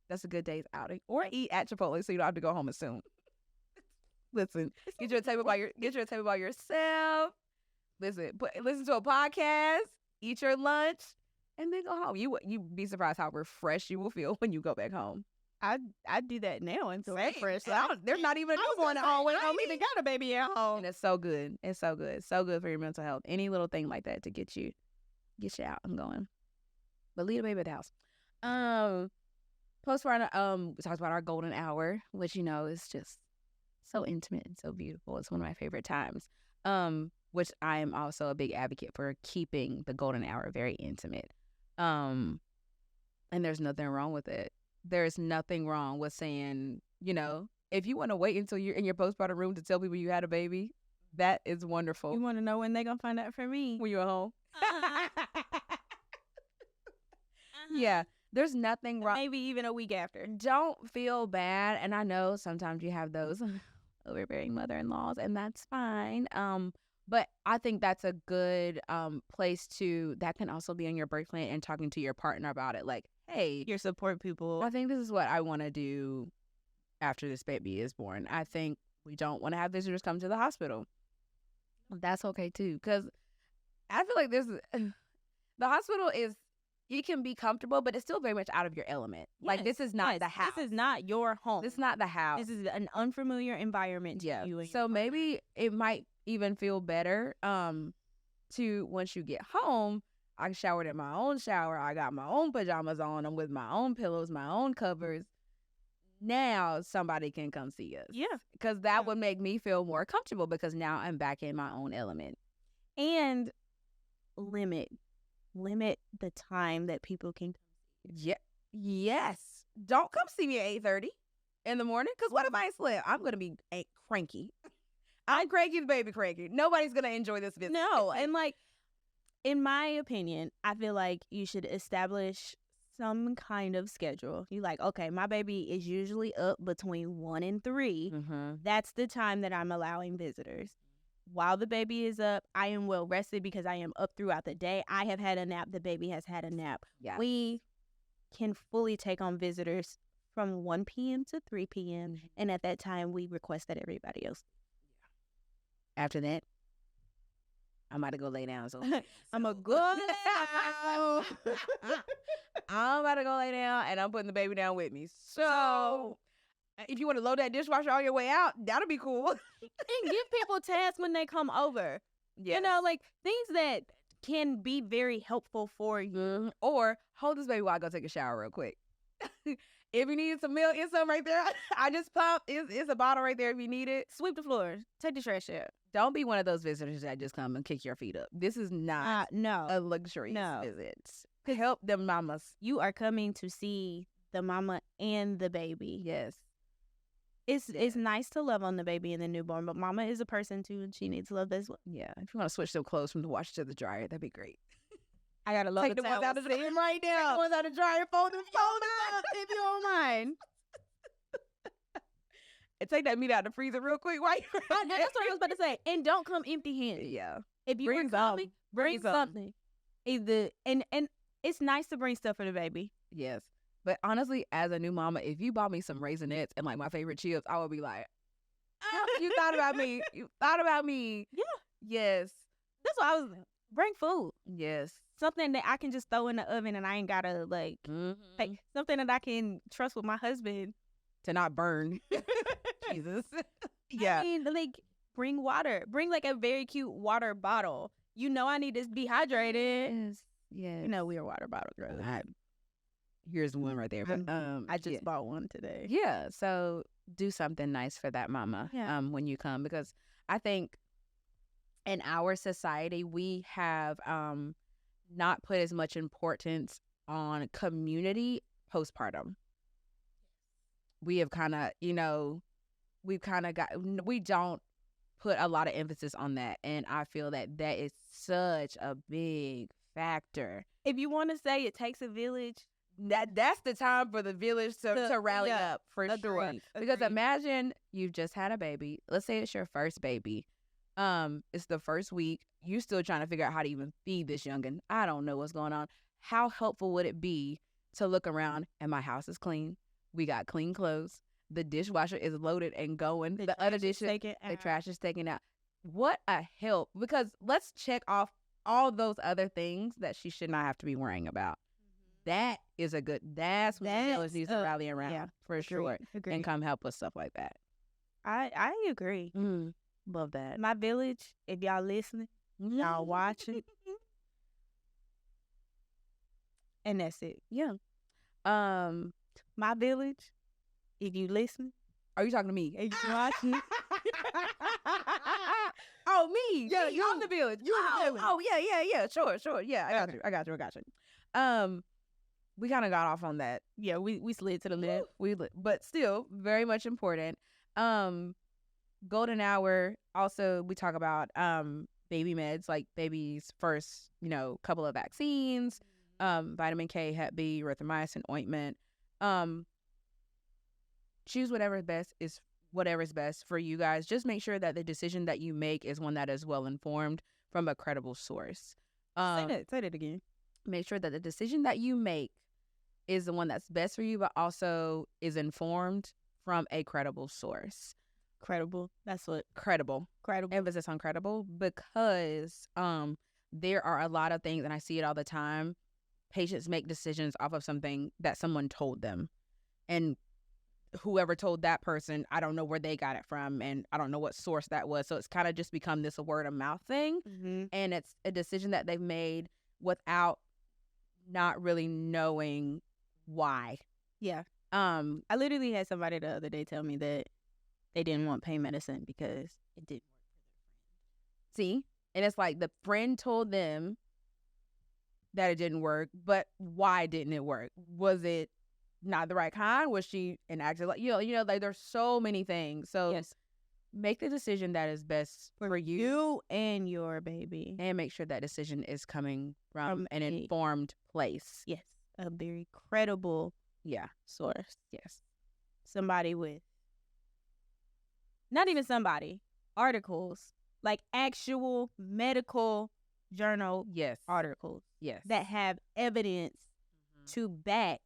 that's a good day's outing. Or eat at Chipotle so you don't have to go home as soon. Listen, get you a table by yourself. Listen to a podcast, eat your lunch, and then go home. You'd be surprised how refreshed you will feel when you go back home. I do that now until I'm Same. fresh. There's not even a newborn at home. I don't even got a baby at home. And it's so good. It's so good. So good for your mental health. Any little thing like that to get you out and going. But leave the baby at the house. Postpartum, we talked about our golden hour, which, is just so intimate and so beautiful. It's one of my favorite times. Which I am also a big advocate for keeping the golden hour very intimate. And there's nothing wrong with it. There's nothing wrong with saying, you know, if you want to wait until you're in your postpartum room to tell people you had a baby, that is wonderful. You want to know when they're going to find out from me? When you're at home. Uh-huh. Yeah, there's nothing wrong. Maybe even a week after. Don't feel bad. And I know sometimes you have those overbearing mother-in-laws, and that's fine. But I think that's a good place that can also be on your birth plan and talking to your partner about it. Like, hey, Your support people. I think this is what I want to do after this baby is born. I think we don't want to have visitors come to the hospital. That's okay too, because I feel like the hospital it can be comfortable, but it's still very much out of your element. Like, this is not the house. This is not your home. This is not the house. This is an unfamiliar environment to you. And So maybe it might even feel better to, once you get home, I showered in my own shower. I got my own pajamas on. I'm with my own pillows, my own covers. Now somebody can come see us. Yeah. Because that would make me feel more comfortable, because now I'm back in my own element. And limit the time that people can come. Yeah. Yes. Don't come see me at 8:30 in the morning, because what if I ain't slept? I'm going to be cranky. I'm cranky, the baby cranky. Nobody's going to enjoy this visit. No, and like, in my opinion, I feel like you should establish some kind of schedule. You like, okay, my baby is usually up between 1 and 3. Mm-hmm. That's the time that I'm allowing visitors. While the baby is up, I am well rested because I am up throughout the day. I have had a nap. The baby has had a nap. Yeah. We can fully take on visitors from 1 p.m. to 3 p.m. Mm-hmm. And at that time, we request that everybody else. After that, I'm about to go lay down. So I'm a good I'm about to go lay down, and I'm putting the baby down with me. So if you want to load that dishwasher on your way out, that'll be cool. And give people tasks when they come over. Yes. You know, like things that can be very helpful for you. Mhm. Or hold this baby while I go take a shower real quick. If you need some milk, it's some right there. I just pumped. It's a bottle right there if you need it. Sweep the floors. Take the trash out. Don't be one of those visitors that just come and kick your feet up. This is not No. a luxurious No. visit. To help them mamas. You are coming to see the mama and the baby. Yes. It's nice to love on the baby and the newborn, but mama is a person too, and she needs love as well. Yeah. If you want to switch some clothes from the washer to the dryer, that'd be great. I gotta love Take the ones out of the steam right now. Take the ones out of the dryer, fold them up if you don't mind. and take that meat out of the freezer real quick. Right? That's what I was about to say. And don't come empty-handed. Yeah. If you Bring bring something, bring Bring something. something. Either and it's nice to bring stuff for the baby. Yes. But honestly, as a new mama, if you bought me some Raisinets and like my favorite chips, I would be like, oh, you thought about me. You thought about me. Yeah. Yes. That's why I was bring food. Yes. Something that I can just throw in the oven and I ain't gotta like hey, something that I can trust with my husband. To not burn. Jesus. Yeah. I mean, like bring water. Bring like a very cute water bottle. You know I need to be hydrated. Yes. Yes. You know we're a water bottle girl. Here's one right there. But I just bought one today. Yeah. So do something nice for that mama when you come, because I think in our society we have not put as much importance on community postpartum. We have kind of, we don't put a lot of emphasis on that. And I feel that is such a big factor. If you want to say it takes a village, That's the time for the village to rally up, for sure. Because imagine you've just had a baby. Let's say it's your first baby. It's the first week. You still trying to figure out how to even feed this youngin'. I don't know what's going on. How helpful would it be to look around and my house is clean? We got clean clothes. The dishwasher is loaded and going. The other dishes, the trash is taken out. What a help. Because let's check off all those other things that she should not have to be worrying about. That's what the village needs to rally around, for sure. Agreed. And come help with stuff like that. I agree. Love that. My village, if y'all listening, y'all watching. And that's it. Yeah. My village, if you listen. Are you talking to me? If you watching. Oh, me. Yeah, me, you. I'm the village. You in the village. Oh, yeah. Sure. Yeah, I got you. we kind of got off on that. Yeah, we slid to the left. But still very much important. Golden hour. Also, we talk about baby meds, like baby's first, couple of vaccines, vitamin K, Hep B, erythromycin ointment. Choose whatever's best for you guys. Just make sure that the decision that you make is one that is well informed from a credible source. Say that again. Make sure that the decision that you make is the one that's best for you, but also is informed from a credible source. Credible. That's what. Credible. Emphasis on credible, because there are a lot of things, and I see it all the time. Patients make decisions off of something that someone told them, and whoever told that person, I don't know where they got it from, and I don't know what source that was. So it's kind of just become this word of mouth thing, and it's a decision that they've made without not really knowing why. Yeah. I literally had somebody the other day tell me that they didn't want pain medicine because it didn't work for their friend. See? And it's like the friend told them that it didn't work, but why didn't it work? Was it not the right kind? Was she inactive? Like, like there's so many things. So yes, make the decision that is best for you and your baby, and make sure that decision is coming from an informed place. Yes, a very credible source. Yes, somebody with, not even somebody, articles, like actual medical journal articles that have evidence to back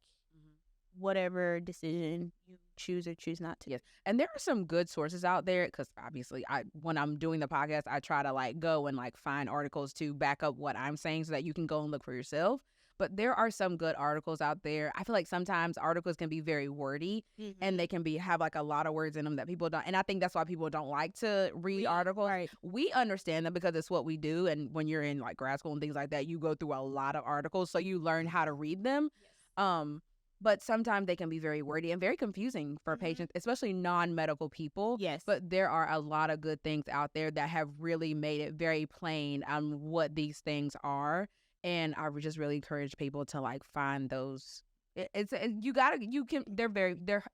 whatever decision you choose or choose not to. Yes. And there are some good sources out there, because obviously when I'm doing the podcast, I try to go and find articles to back up what I'm saying so that you can go and look for yourself. But there are some good articles out there. I feel like sometimes articles can be very wordy, and they can have a lot of words in them that people don't. And I think that's why people don't like to read articles. Right. We understand them because it's what we do. And when you're in grad school and things like that, you go through a lot of articles, so you learn how to read them. Yes. But sometimes they can be very wordy and very confusing for patients, especially non-medical people. Yes. But there are a lot of good things out there that have really made it very plain what these things are. And I would just really encourage people to find those. They're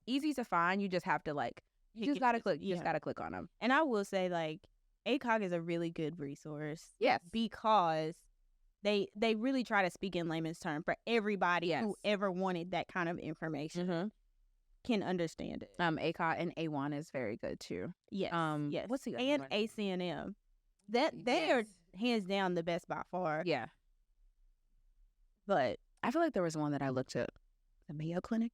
easy to find. You just have to you just gotta click. You just gotta click on them. And I will say ACOG is a really good resource. Yes, because they really try to speak in layman's terms for everybody who ever wanted that kind of information can understand it. ACOG and A1 is very good too. Yes. Yes. What's the other and one? ACNM. They are hands down the best by far. Yeah. But I feel like there was one that I looked at. The Mayo Clinic?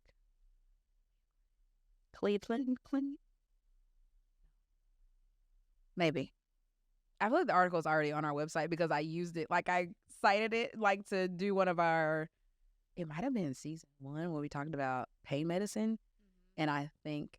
Cleveland Clinic? Maybe. I feel like the article's already on our website because I used it. I cited it to do one of our, it might have been season 1 where we talked about pain medicine. And I think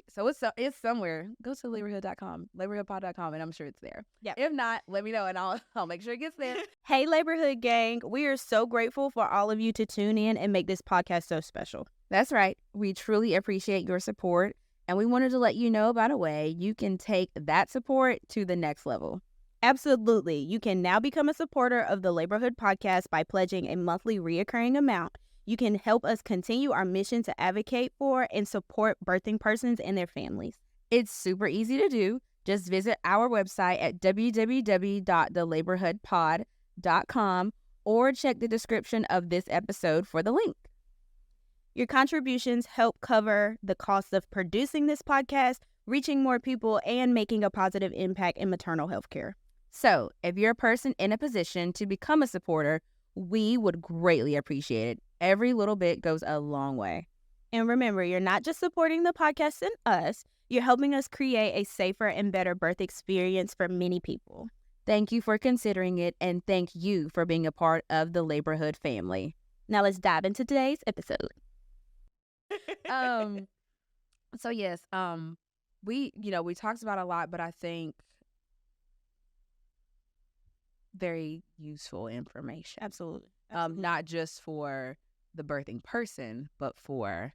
so it's somewhere. Go to Laborhood.com, Laborhoodpod.com, and I'm sure it's there. Yeah. If not, let me know and I'll make sure it gets there. Hey, Laborhood gang, we are so grateful for all of you to tune in and make this podcast so special. That's right. We truly appreciate your support, and we wanted to let you know about a way you can take that support to the next level. Absolutely. You can now become a supporter of the Laborhood Podcast by pledging a monthly reoccurring amount. You can help us continue our mission to advocate for and support birthing persons and their families. It's super easy to do. Just visit our website at www.thelaborhoodpod.com or check the description of this episode for the link. Your contributions help cover the cost of producing this podcast, reaching more people, and making a positive impact in maternal health care. So, if you're a person in a position to become a supporter, we would greatly appreciate it. Every little bit goes a long way. And remember, you're not just supporting the podcast and us, you're helping us create a safer and better birth experience for many people. Thank you for considering it, and thank you for being a part of the Laborhood family. Now let's dive into today's episode. So yes, we talked about a lot, but I think very useful information. Absolutely. Not just for the birthing person, but for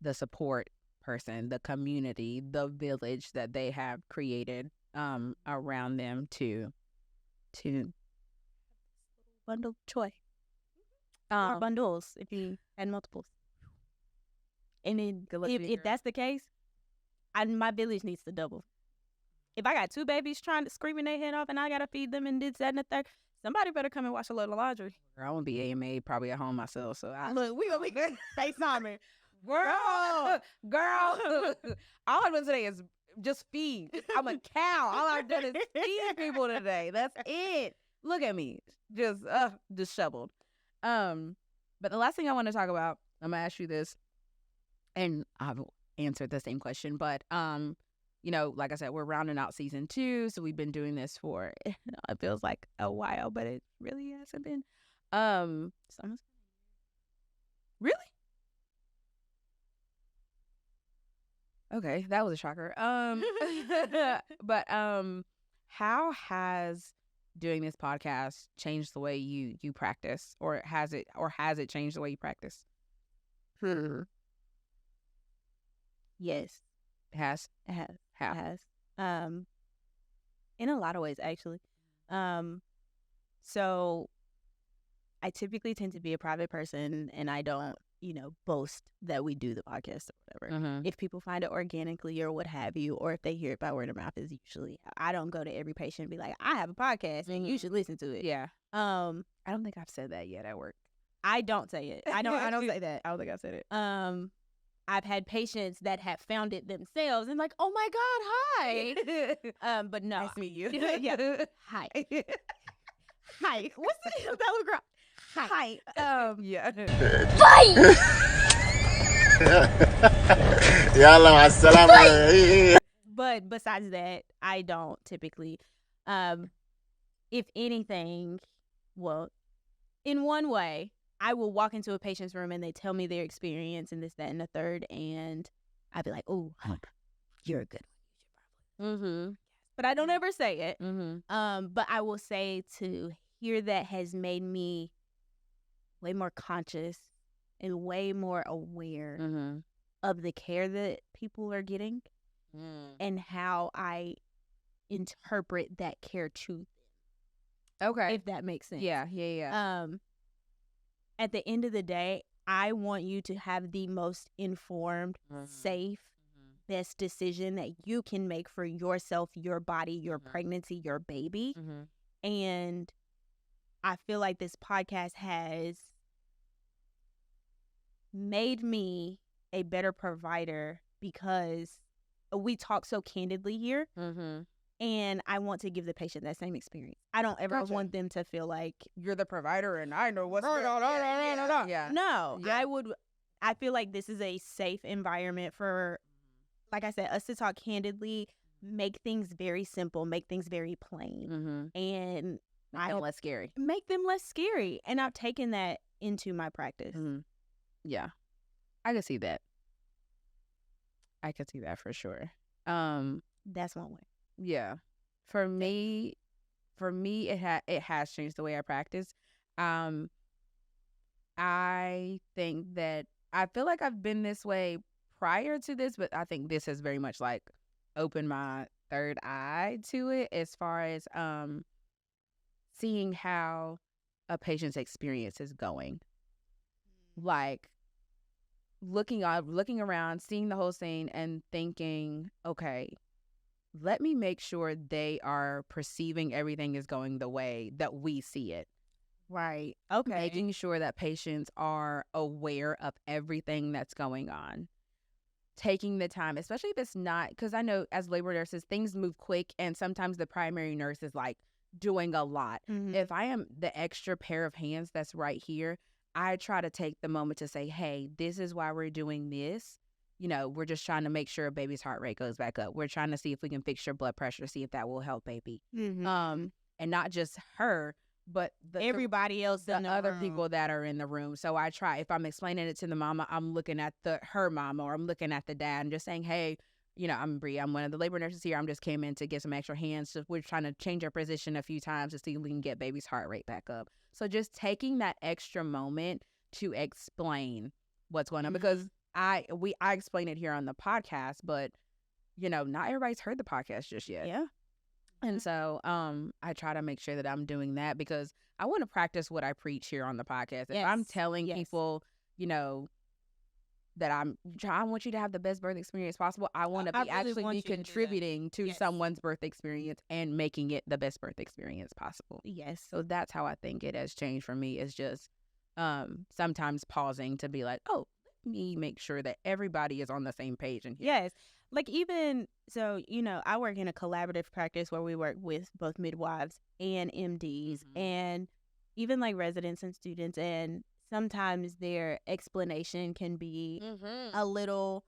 the support person, the community, the village that they have created around them to bundle joy. or bundles if you had multiples. And then if that's the case, my village needs to double. If I got 2 babies screaming their head off and I gotta feed them and this, that, and the third, somebody better come and wash a load of laundry. Girl, I won't be AMA probably at home myself. So Look, we gonna be FaceTiming. Girl. All I've done today is just feed. I'm a cow. All I've done is feed people today. That's it. Look at me, just disheveled. But the last thing I want to talk about, I'm gonna ask you this, and I've answered the same question, but you know, like I said, we're rounding out season 2, so we've been doing this for it feels like a while, but it really hasn't been. Really? Okay, that was a shocker. But how has doing this podcast changed the way you practice, or has it changed the way you practice? Yes. It has. How? It has. In a lot of ways, actually. So I typically tend to be a private person, and I don't, boast that we do the podcast or whatever. Mm-hmm. If people find it organically or what have you, or if they hear it by word of mouth, is usually, I don't go to every patient and be like, I have a podcast and you should listen to it. Yeah. I don't think I've said that yet at work. I don't say it. I don't say that. I don't think I've said it. I've had patients that have found it themselves and like, oh my God, hi. But no. Nice to meet you. Yeah. Hi. Hi. What's the fellow girl? Hi. Yeah. But besides that, I don't typically. If anything, well, in one way, I will walk into a patient's room and they tell me their experience and this, that, and the third, and I'd be like, "Oh, you're a good one." Mm-hmm. But I don't ever say it. Mm-hmm. But I will say to hear that has made me way more conscious and way more aware of the care that people are getting and how I interpret that care to them. Okay. If that makes sense. Yeah. At the end of the day, I want you to have the most informed, safe, best decision that you can make for yourself, your body, your pregnancy, your baby. And I feel like this podcast has made me a better provider because we talk so candidly here. And I want to give the patient that same experience. I don't ever want them to feel like You're the provider and I know what's going on. Yeah. No, I feel like this is a safe environment for, like I said, us to talk candidly, make things very simple, make things very plain, and Make them less scary. Make them less scary. And I've taken that into my practice. Yeah, I can see that. I can see that for sure. That's one way. Yeah, for me, it has changed the way I practice. I think that I feel like I've been this way prior to this, but I think this has very much like opened my third eye to it as far as seeing how a patient's experience is going. Like looking around, seeing the whole scene and thinking, okay, let me make sure they are perceiving everything is going the way that we see it. Right. Okay. Making sure that patients are aware of everything that's going on. Taking the time, especially if it's not, because I know as labor nurses, things move quick and sometimes the primary nurse is like doing a lot. If I am the extra pair of hands that's right here, I try to take the moment to say, hey, this is why we're doing this. We're just trying to make sure a baby's heart rate goes back up. We're trying to see if we can fix your blood pressure, see if that will help baby. And not just her, but everybody else, the other people that are in the room. So I try, if I'm explaining it to the mama, I'm looking at her mama or I'm looking at the dad and just saying, hey, I'm Briea. I'm one of the labor nurses here. I'm just came in to get some extra hands. So we're trying to change our position a few times to see if we can get baby's heart rate back up. So just taking that extra moment to explain what's going on, because I explain it here on the podcast, but not everybody's heard the podcast just yet. Yeah. And so I try to make sure that I'm doing that because I want to practice what I preach here on the podcast. If I'm telling people, you know, that I want you to have the best birth experience possible, I want to be actually contributing to someone's birth experience and making it the best birth experience possible. Yes. So that's how I think it has changed for me, is just sometimes pausing to be like, oh, let me make sure that everybody is on the same page. And yes. Like even, so, you know, I work in a collaborative practice where we work with both midwives and MDs and even like residents and students, and sometimes their explanation can be a little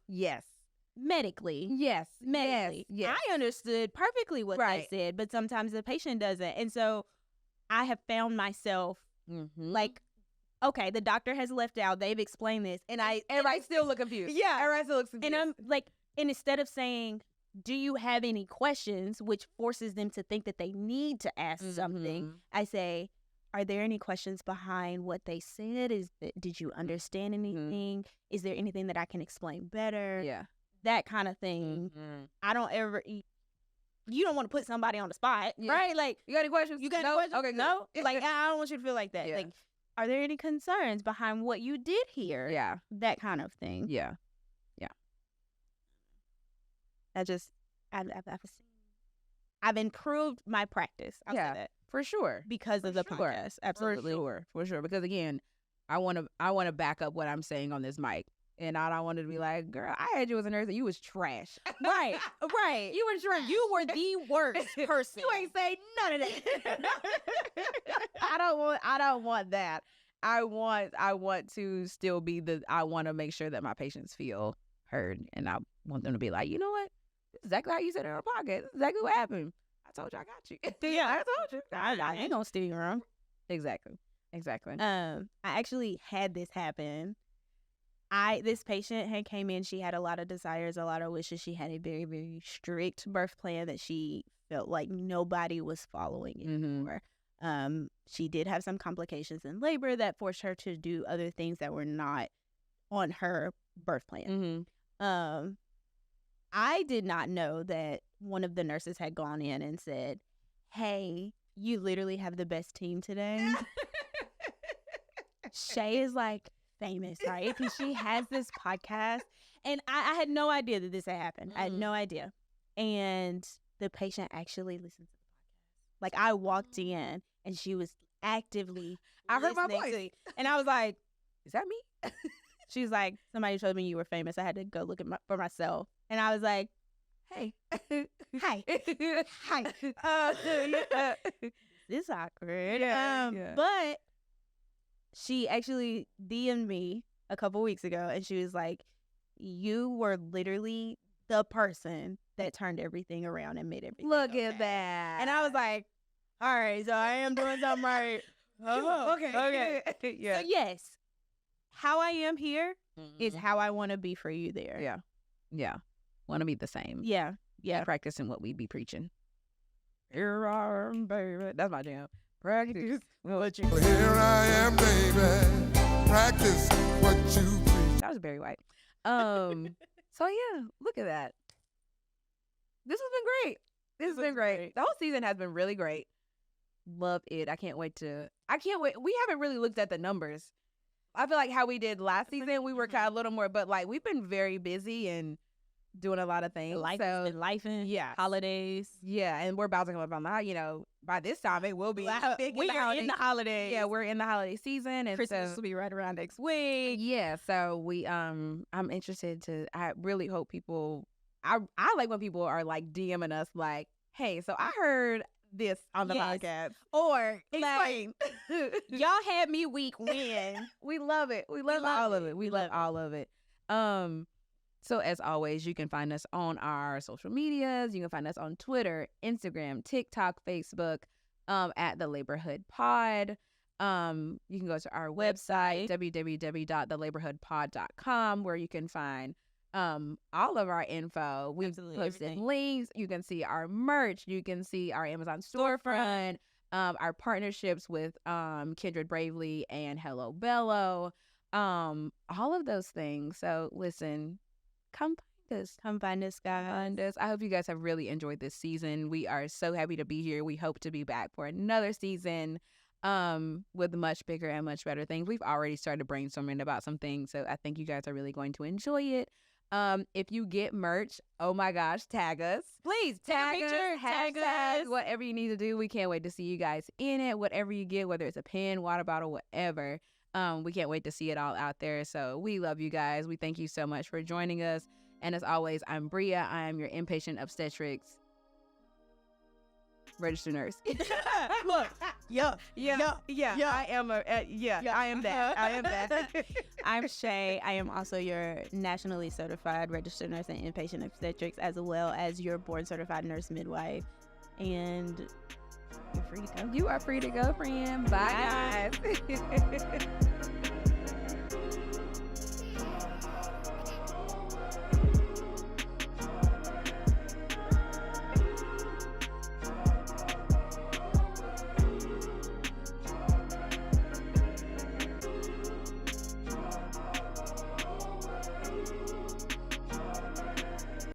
medically. Yes. I understood perfectly what they said, but sometimes the patient doesn't. And so I have found myself like, okay, the doctor has left out, they've explained this, and everybody still look confused. Yeah. Everybody still looks confused. And I'm like, and instead of saying, do you have any questions, which forces them to think that they need to ask something, I say, are there any questions behind what they said? Did you understand anything? Is there anything that I can explain better? Yeah. That kind of thing. I don't ever, you don't want to put somebody on the spot, right? Like, you got any questions? You got any questions? Okay, no. Like, I don't want you to feel like that. Like, are there any concerns behind what you did here? Yeah. That kind of thing. Yeah. I've improved my practice. I'll say that. For sure. Because of the podcast. Absolutely. For sure. Because again, I want to back up what I'm saying on this mic. And I don't want to be like, girl, I had you as a nurse and you was trash. Right. You were trash. You were the worst person. You ain't say none of that. I don't want that. I want to still be I want to make sure that my patients feel heard, and I want them to be like, you know what? This is exactly how you said it on the podcast. This is exactly what happened. I told you I got you. Yeah, I told you. I ain't gonna steer you wrong. Exactly. I actually had this happen. This patient had came in. She had a lot of desires, a lot of wishes. She had a very, very strict birth plan that she felt like nobody was following anymore. She did have some complications in labor that forced her to do other things that were not on her birth plan. I did not know that one of the nurses had gone in and said, hey, you literally have the best team today. Shay is like famous, right? Because she has this podcast. And I had no idea that this had happened. I had no idea. And the patient actually listened to the podcast. Like, I walked in and she was actively I heard my listening voice. and I was like, is that me? She's like, somebody told me you were famous. I had to go look for myself. And I was like, hey. Hi. Hi. This is awkward. But she actually DM'd me a couple weeks ago and she was like, you were literally the person that turned everything around and made everything Look okay. at that. And I was like, all right, so I am doing something right. Okay. Yeah. So yes, how I am here is how I want to be for you there. Yeah. Want to be the same. Yeah. Practicing what we be preaching. Here I am, baby. That's my jam. Practice what you preach. Here I am, baby. Practice what you preach. That was Barry White. So yeah, look at that. This has been great. This has been great. The whole season has been really great. Love it. I can't wait. We haven't really looked at the numbers. I feel like how we did last season, we were kind of a little more, but like we've been very busy and doing a lot of things. Life has been lifing. Yeah. Holidays. Yeah. And we're about to come up on that, by this time it will be big we are in the holidays. Yeah, we're in the holiday season. And Christmas will be right around next week. Yeah. So I'm interested I really hope people, I like when people are like DMing us like, hey, so I heard this on the podcast. Or explain. Y'all had me weak when. We love it. We love all of it. We love all of it. So as always, you can find us on our social medias. You can find us on Twitter, Instagram, TikTok, Facebook, at the Laborhood Pod. You can go to our website, www.thelaborhoodpod.com, where you can find all of our info. We've posted links. You can see our merch. You can see our Amazon storefront, our partnerships with Kindred Bravely and Hello Bello, all of those things. So listen, come us. Come find us, guys. Find us. I hope you guys have really enjoyed this season. We are so happy to be here. We hope to be back for another season with much bigger and much better things. We've already started brainstorming about some things, so I think you guys are really going to enjoy it. If you get merch, oh my gosh, tag us. Please Tag us, tag hashtag, us. whatever you need to do. We can't wait to see you guys in it. Whatever you get, whether it's a pen, water bottle, whatever. We can't wait to see it all out there. So we love you guys. We thank you so much for joining us. And as always, I'm Briea. I am your inpatient obstetrics registered nurse. Look, yeah. I am I am that. I'm Shay. I am also your nationally certified registered nurse in inpatient obstetrics, as well as your board certified nurse midwife. And you're free to go. You are free to go, friend. Bye. Guys.